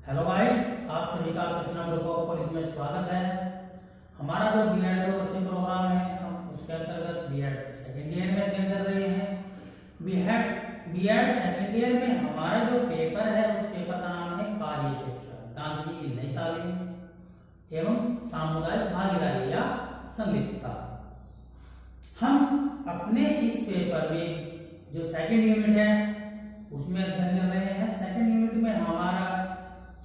Hello guys, आप सभी का कृष्णा ग्रुप ऑफ कॉलेज में स्वागत है। हमारा जो बीएड कोर्सिंग प्रोग्राम है, हम उसके अंतर्गत बीएड सेकेंड ईयर में अध्ययन कर रहे हैं। बीएड सेकेंड ईयर में हमारा जो पेपर है, उस पेपर का नाम है कार्य शिक्षा, गांधी जी की नई तालीम एवं सामुदायिक भागीदारी या संलिप्तता। हम अपने इस पेपर में जो सेकेंड यूनिट है उसमें अध्ययन कर रहे हैं। सेकेंड यूनिट में हमारा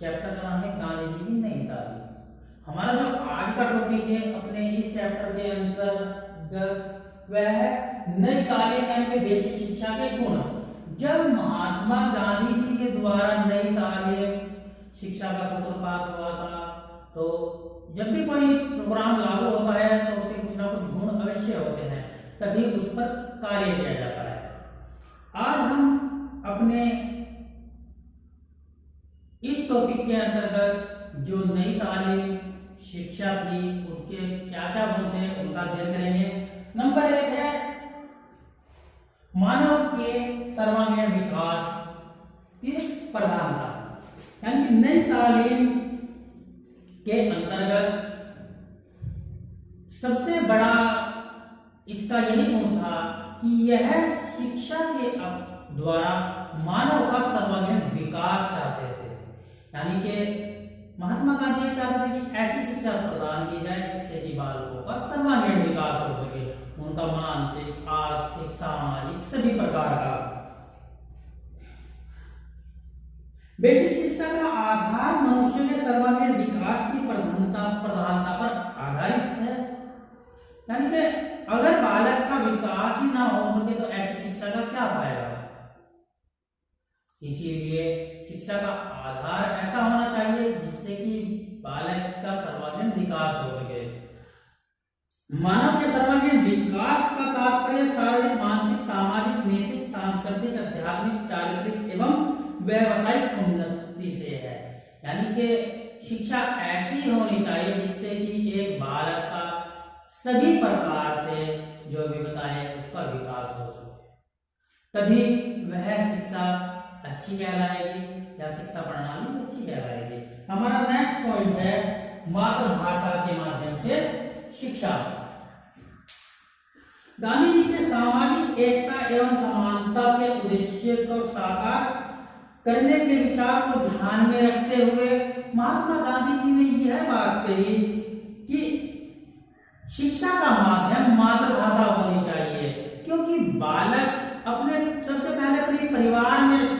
चैप्टर का नाम है गांधी जी की नई तालीम। हमारा जो आज का टॉपिक है अपने इस चैप्टर के अंतर्गत वह है नई तालीम यानी कि बेसिक शिक्षा के गुण। जब महात्मा गांधी जी के द्वारा नई तालीम शिक्षा का सूत्रपात हुआ था, तो जब भी कोई प्रोग्राम लागू होता है तो उसके कुछ ना कुछ गुण अवश्य होते हैं, तभी उस पर कार्य किया जाता है। आज हम अपने इस टॉपिक के अंतर्गत जो नई तालीम शिक्षा थी उनके क्या क्या गुण थे उनका अध्ययन करेंगे। नंबर 1 है मानव के सर्वांगीण विकास की प्रधानता, यानी कि नई तालीम के अंतर्गत सबसे बड़ा इसका यही गुण था कि यह शिक्षा के द्वारा मानव का सर्वांगीण विकास चाहते थे। यानी कि महात्मा गांधी चाहते थे कि ऐसी शिक्षा प्रदान की जाए जिससे कि बालकों का सर्वांगीण विकास हो सके, उनका मानसिक, आर्थिक, सामाजिक सभी प्रकार का। बेसिक शिक्षा का आधार मनुष्य के सर्वांगीण विकास की प्रधानता पर आधारित है। यानी कि अगर बालक का विकास ही ना हो सके तो ऐसी शिक्षा का क्या फायदा। इसीलिए शिक्षा का आधार ऐसा होना चाहिए जिससे कि बालक का सर्वांगीण विकास हो सके। मानव के सर्वांगीण विकास का तात्पर्य शारीरिक, मानसिक, सामाजिक, नैतिक, सांस्कृतिक, आध्यात्मिक, चारित्रिक एवं व्यावसायिक उन्नति से है। यानी कि शिक्षा ऐसी होनी चाहिए जिससे कि एक बालक का सभी प्रकार से जो भी बताए उसका विकास हो सके, तभी वह शिक्षा अच्छी कहलाएगी या शिक्षा प्रणाली अच्छी कहलाएगी। हमारा नेक्स्ट पॉइंट है मातृभाषा के माध्यम से शिक्षा। गांधी जी के सामाजिक एकता एवं समानता के उद्देश्य को साकार करने के विचार को ध्यान में रखते हुए महात्मा गांधी जी ने यह बात कही कि शिक्षा का माध्यम मातृभाषा होनी चाहिए, क्योंकि बालक अपने सबसे पहले अपने परिवार में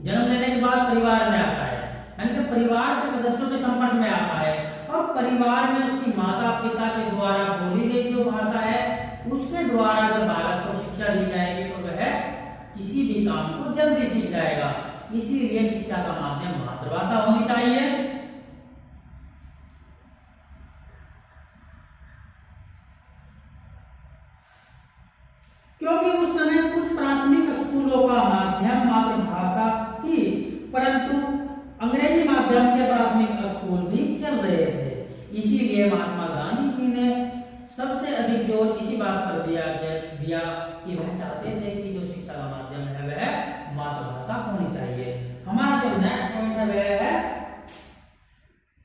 जन्म लेने के बाद परिवार में आता है, यानी कि परिवार के सदस्यों के संपर्क में आता है, और परिवार में उसकी माता पिता के द्वारा बोली गई जो भाषा है उसके द्वारा अगर बालक को शिक्षा दी जाएगी तो वह किसी भी काम को जल्दी सीख जाएगा। इसीलिए शिक्षा का माध्यम मातृभाषा होनी चाहिए। क्योंकि उस समय कुछ प्राथमिक स्कूलों का माध्यम मातृभाषा थी, परंतु अंग्रेजी माध्यम के प्राथमिक स्कूल भी चल रहे थे। इसीलिए महात्मा गांधी जी ने सबसे अधिक जोर इसी बात पर दिया कि वह चाहते थे कि जो शिक्षा का माध्यम है वह मातृभाषा होनी चाहिए। हमारा जो नेक्स्ट पॉइंट है वह है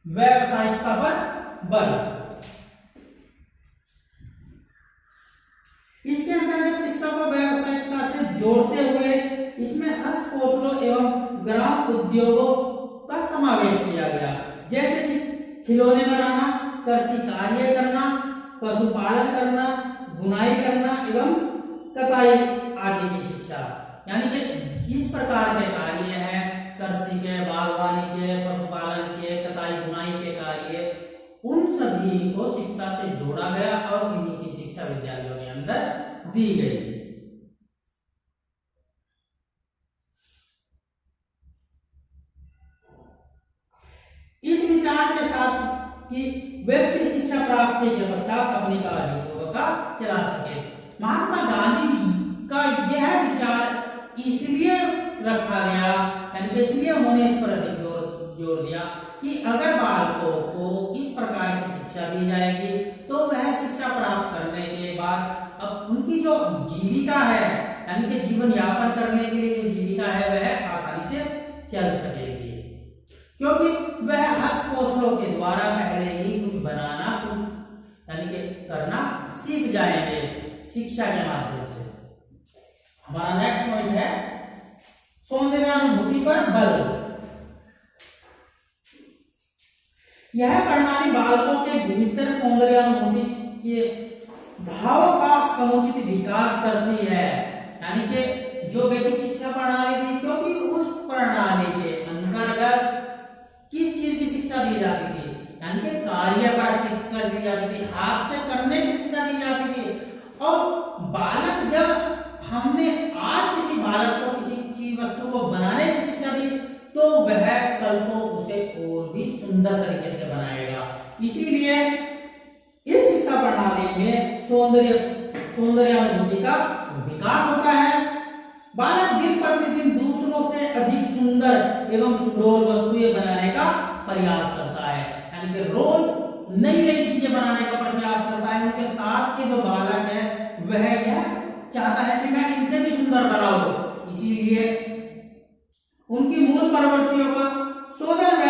व्यावसायिकता पर बल। इसके अंतर्गत शिक्षा को व्यावसायिकता से जोड़ते हुए इसमें हस्तकौशलों एवं ग्राम उद्योगों का समावेश किया गया, जैसे कि खिलौने बनाना, कृषि कार्य करना, पशुपालन करना, बुनाई करना एवं कताई आदि की शिक्षा। यानी कि जिस प्रकार के कार्य हैं, कृषि के, बागवानी के, पशुपालन के, कताई बुनाई के कार्य, उन सभी को शिक्षा से जोड़ा गया और इन्हीं की शिक्षा विद्यालयों के अंदर दी गई। इस विचार के साथ कि व्यक्ति शिक्षा प्राप्ति के पश्चात अपनी कार्ययोग्यता चला सके। महात्मा गांधी का यह विचार इसलिए रखा गया, यानी इसलिए उन्होंने इस पर अधिक जोर दिया कि अगर बालकों को इस प्रकार की शिक्षा दी जाएगी तो वह शिक्षा प्राप्त करने के बाद अब उनकी जो जीविका है, यानी कि जीवन यापन करने के लिए जो जीविका है वह आसानी से चल सकेगी। क्योंकि वह हस्तकौशलों के द्वारा पहले ही कुछ बनाना, कुछ यानी कि करना सीख जाएंगे शिक्षा के माध्यम से। हमारा नेक्स्ट पॉइंट है सौंदर्यानुभूति पर बल। यह प्रणाली बालकों के भीतर सौंदर्यानुभूति के भावों का समुचित विकास करती है। यानी कि जो बेसिक शिक्षा प्रणाली थी, क्योंकि उस प्रणाली के अंतर्गत किस चीज की शिक्षा दी जाती थी, यानी कि कार्यपरक शिक्षा दी जाती थी, हाथ से करने की शिक्षा दी जाती थी। और बालक, जब हमने आज किसी बालक को किसी चीज वस्तु को बनाने की शिक्षा दी, तो वह कल को उसे और भी सुंदर तरीके से बनाएगा। इसीलिए इस शिक्षा प्रणाली में सौंदर्यानुभूति का विकास होता है। बालक दिन प्रतिदिन दूसरों से अधिक सुंदर एवं सुडौल वस्तुएं बनाने का प्रयास करता है, यानी कि रोज नई नई चीजें बनाने का प्रयास करता है। उनके साथ के जो बालक है वह यह चाहता है कि मैं इनसे भी सुंदर बनाऊं। इसीलिए उनकी मूल प्रवृत्तियों का शोधन व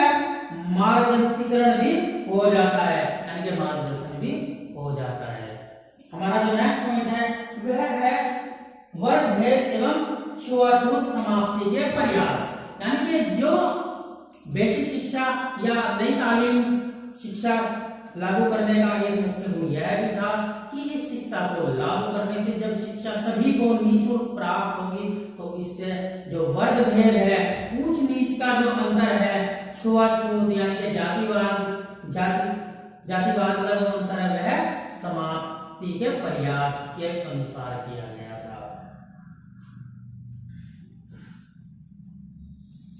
मार्गदर्शन भी हो जाता है, यानी कि मार्गदर्शन भी हो जाता है। हमारा जो नेक्स्ट पॉइंट है वह है वर्ग भेद एवं छुआछूत समाप्ति के प्रयास। यानी कि जो बेसिक शिक्षा या नई तालीम शिक्षा लागू करने का एक मुख्य गुण यह भी था कि इस शिक्षा को लागू करने से जब शिक्षा सभी को निःशुल्क प्राप्त होगी, तो इससे जो वर्ग भेद है, ऊंच नीच का जो अंतर है, छुआछूत यानी कि जातिवाद का जो अंतर है वह समाप्ति के प्रयास के अनुसार किया गया था।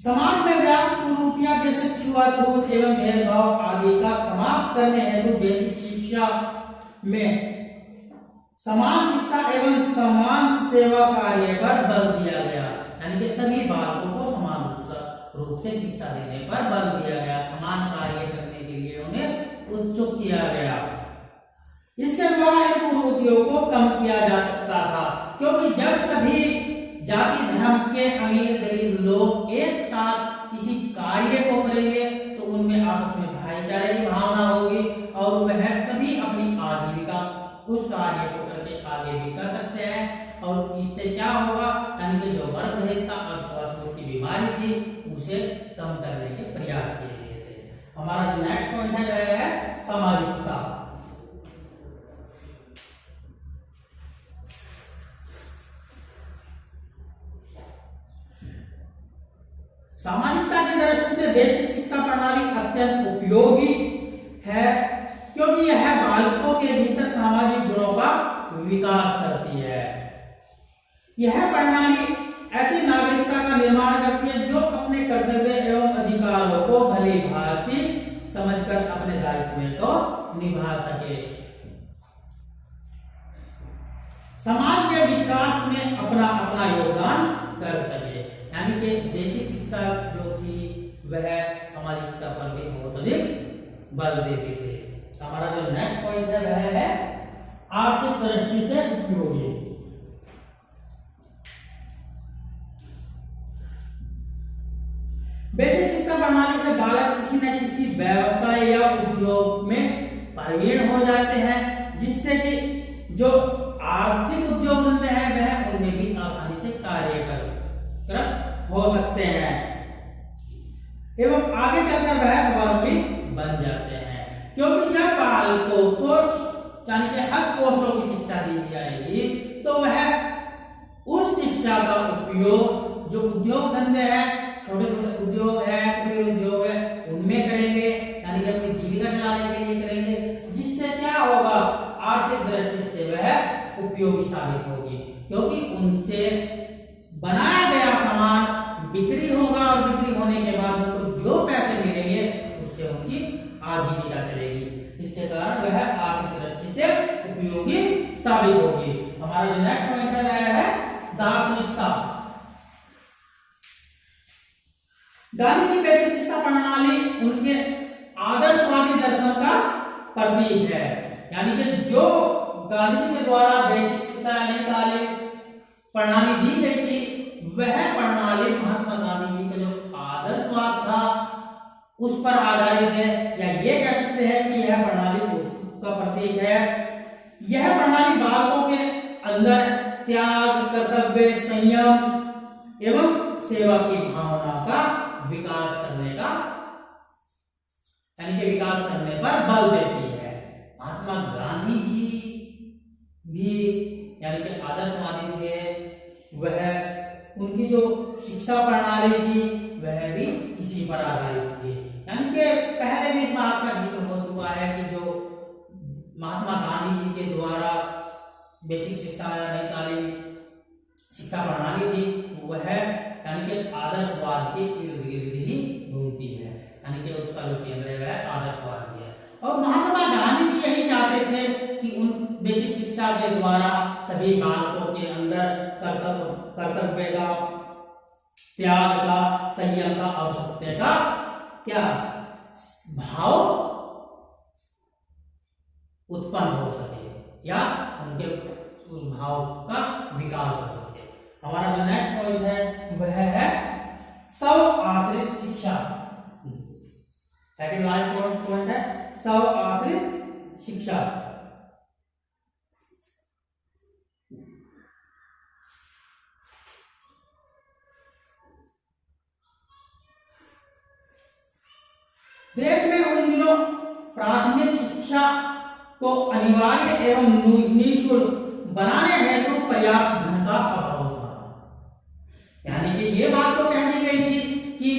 समाज में व्याप्त कुरीतियां जैसे छुआछूत एवं भेदभाव आदि का समाप्त करने हेतु बेसिक शिक्षा में समान शिक्षा एवं समान सेवा कार्य पर बल दिया गया। यानी कि सभी बालकों को समान रूप से शिक्षा देने पर बल दिया गया, समान कार्य करने के लिए उन्हें उत्सुक किया गया। इसके द्वारा इन कुरीतियों को कम किया जा सकता था, क्योंकि जब सभी जाति धर्म के अमीर गरीब लोग एक साथ किसी कार्य को करेंगे, तो उनमें आपस में भाईचारे की भावना होगी और वह सभी अपनी आजीविका उस कार्य को करके आगे भी कर सकते हैं। और इससे क्या होगा, यानी कि जो वर्ग भेदता और छुआछूत की बीमारी थी उसे कम करने के प्रयास किए गए थे। हमारा जो नेक्स्ट पॉइंट है वह है सामाजिकता। सामाजिकता की दृष्टि से बेसिक शिक्षा प्रणाली अत्यंत उपयोगी है, क्योंकि यह बालकों के भीतर सामाजिक गुणों का विकास करती है। यह प्रणाली ऐसी नागरिकता का निर्माण करती है जो अपने कर्तव्य एवं अधिकारों को भली भांति समझकर अपने दायित्व को निभा सके, समाज के विकास में अपना अपना योगदान कर सके। यानी कि बेसिक शिक्षा जो थी वह सामाजिकता पर भी बहुत अधिक बल देती थी। हमारा जो नेक्स्ट पॉइंट है वह है आर्थिक दृष्टि से उपयोगी। बेसिक शिक्षा प्रणाली से बालक किसी न किसी व्यवसाय या उद्योग में प्रवीण हो जाते हैं, जिससे कि जो आर्थिक उद्योग धंधे हैं वह उनमें भी आसानी से कार्य कर हो सकते हैं एवं आगे चलकर वह स्वावलंबी बन जाते हैं। क्योंकि जब बालकों को यानी कि हस्तकौशलों की शिक्षा दी जाएगी, तो वह उस शिक्षा का उपयोग जो उद्योग धंधे हैं, छोटे छोटे उद्योग है, कुटीर उद्योग है, उनमें करेंगे, यानी कि अपनी जीविका चलाने के लिए करेंगे, जिससे क्या होगा, आर्थिक दृष्टि से वह उपयोगी साबित होगी। क्योंकि उनसे बनाया गया सामान बिक्री होगा और बिक्री होने के बाद उनको जो पैसे मिलेंगे उससे उनकी आजीविका चलेगी। इसके कारण वह आर्थिक दृष्टि से उपयोगी साबित होगी। हमारा जो नेक्स्ट पॉइंट है वह है दार्शनिकता। गांधी जी बेसिक शिक्षा प्रणाली उनके आदर्शवादी दर्शन का प्रतीक है। यानी कि जो गांधी जी के द्वारा बेसिक शिक्षा नई तालीम प्रणाली दी गई थी, वह प्रणाली महात्मा गांधी जी का जो आदर्शवाद था उस पर आधारित है, या ये कह सकते हैं कि यह प्रणाली उसका प्रतीक है। यह प्रणाली बालकों के अंदर त्याग, कर्तव्य, संयम एवं सेवा की भावना का विकास करने का, यानी कि विकास करने पर बल देती है। महात्मा गांधी जी भी यानी कि आदर्शवादी थे, वह उनकी जो शिक्षा प्रणाली थी वह भी इसी पर आधारित थी। यानी कि पहले भी इस बात का जिक्र हो चुका है कि जो महात्मा गांधी जी के द्वारा बेसिक शिक्षा या नई तालीम शिक्षा प्रणाली थी, वह यानी कि आदर्शवाद के इर्द गिर्द ही घूमती है, यानी कि उसका जो केंद्र है वह आदर्शवाद ही है। और महात्मा गांधी जी यही चाहते थे कि उन बेसिक शिक्षा के द्वारा सभी बालकों के अंदर कर्तव्य का, त्याग का, संयम का और सत्य का क्या भाव उत्पन्न हो सके या उनके भाव का विकास हो सके। हमारा जो नेक्स्ट पॉइंट है वह है स्व आश्रित शिक्षा। सेकंड लास्ट पॉइंट है स्व आश्रित शिक्षा। देश में उन दिनों प्राथमिक शिक्षा को अनिवार्य एवं निःशुल्क बनाने हेतु पर्याप्त धन का अभाव था। यानी कि ये बात तो कह दी गई थी कि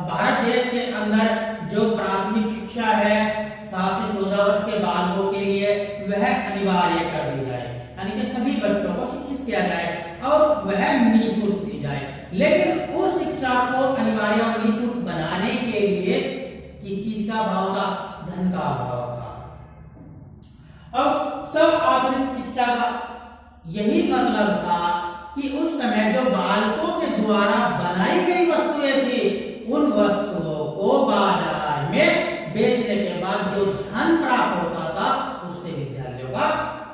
भारत देश के अंदर जो प्राथमिक शिक्षा है 7 से 14 वर्ष के बालकों के लिए वह अनिवार्य कर दी जाए, यानी कि सभी बच्चों को शिक्षित किया जाए और वह निःशुल्क दी जाए। लेकिन उस शिक्षा को अनिवार्य और निःशुल्क बनाने के लिए किस चीज का अभाव था? धन का अभाव था। अब स्व आश्रित शिक्षा का यही मतलब था कि उस समय जो बालकों के द्वारा बनाई गई वस्तुएं थी, उन वस्तुओं को बाजार में बेचने के बाद जो धन प्राप्त होता था उससे विद्यालयों का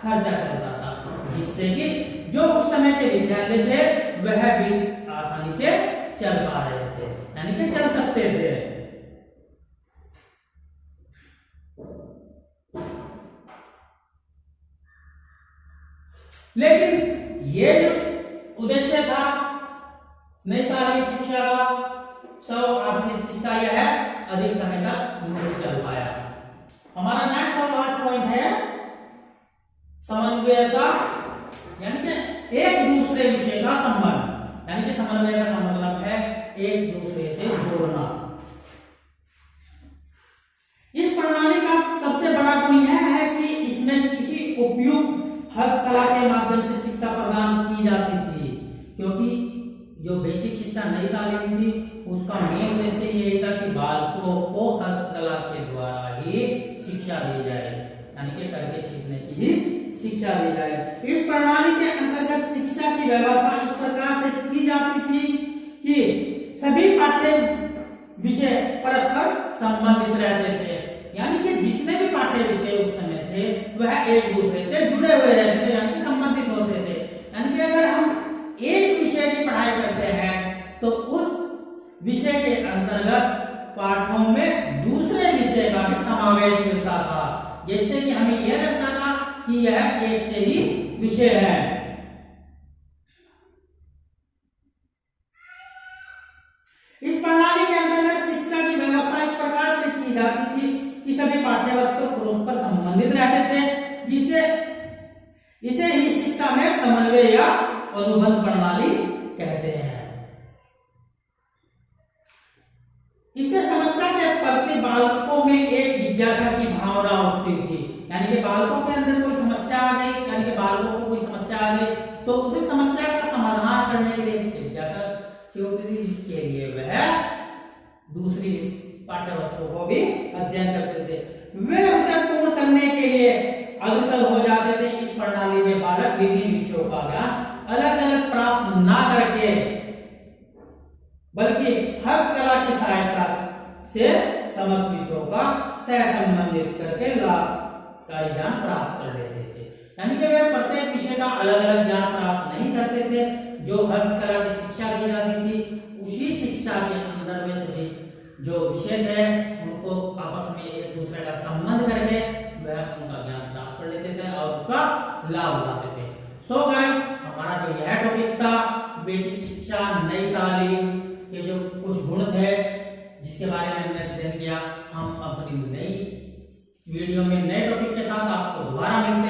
खर्चा चलता था, जिससे कि जो उस समय के विद्यालय थे वह भी आसानी से चल पा रहे थे, यानी कि चल सकते थे। लेकिन ये जो उद्देश्य था नई तालीम शिक्षा का, स्व आश्रित शिक्षा, यह अधिक समय तक नहीं चल पाया। हमारा नेक्स्ट और लास्ट पॉइंट है समन्वयता, यानी कि एक दूसरे विषय का संबंध। यानी कि समन्वय का मतलब है एक दूसरे से जोड़ना। इस प्रणाली का सबसे बड़ा गुण यह है कि इसमें किसी उपयुक्त हस्तकला के माध्यम से शिक्षा प्रदान की जाती थी, क्योंकि जो बेसिक शिक्षा नई तालीम थी उसका मेन उद्देश्य यही था कि बालकों को हस्तकला के द्वारा ही शिक्षा दी जाए, यानी कि करके सीखने की ही शिक्षा दी जाए। इस प्रणाली के अंतर्गत शिक्षा की व्यवस्था इस प्रकार से की जाती थी कि सभी पाठ्य विषय परस्पर संबंधित रहते थे, यानी कि जितने भी पाठ्य विषय उस समय थे वह एक दूसरे से जुड़े हुए रहते थे, यानी कि संबंधित होते थे। यानी कि अगर हम एक विषय की पढ़ाई करते हैं तो उस विषय के अंतर्गत पाठों में दूसरे विषय का भी समावेश मिलता था, जिससे कि हमें यह लगता था कि यह एक से ही विषय है। इस प्रणाली के अंतर्गत शिक्षा की व्यवस्था इस प्रकार से की जाती थी कि सभी पाठ्य वस्तु परस्पर संबंधित रहते थे, जिससे इसे ही शिक्षा में समन्वय या अनुबंध प्रणाली कहते हैं। इससे समस्या के प्रति बालकों में एक जिज्ञासा की भावना उठती थी, यानी कि बालकों के अंदर कोई समस्या आ गई, यानी कि बालकों को कोई समस्या आ गई तो उसे समस्या का समाधान करने के लिए जिज्ञासा होती थी, जिसके लिए वह दूसरी पाठ्य वस्तुओं को भी अध्ययन करते थे। वे उसे पूर्ण करने के लिए अग्रसर हो जाते थे। इस प्रणाली में बालक विभिन्न विषयों का ज्ञान अलग अलग प्राप्त ना करके बल्कि हस्तकला की सहायता से समस्त विषयों का सह संबंधित करके लाभकारी ज्ञान प्राप्त कर लेते थे। यानी कि वे प्रत्येक विषय का अलग अलग ज्ञान प्राप्त नहीं करते थे। जो हस्तकला की शिक्षा दी जाती थी उसी शिक्षा के अंदर वे सभी जो विषय थे उनको आपस में एक दूसरे का संबंध करके वह उनका ज्ञान प्राप्त कर लेते थे और उसका लाभ उठाते थे। सो गाइस, हमारा जो यह टॉपिक था बेसिक शिक्षा नई तालीम के जो कुछ गुण थे जिसके बारे में हमने अध्ययन किया, हम अपनी नई वीडियो में नए टॉपिक के साथ आपको दोबारा मिलते हैं।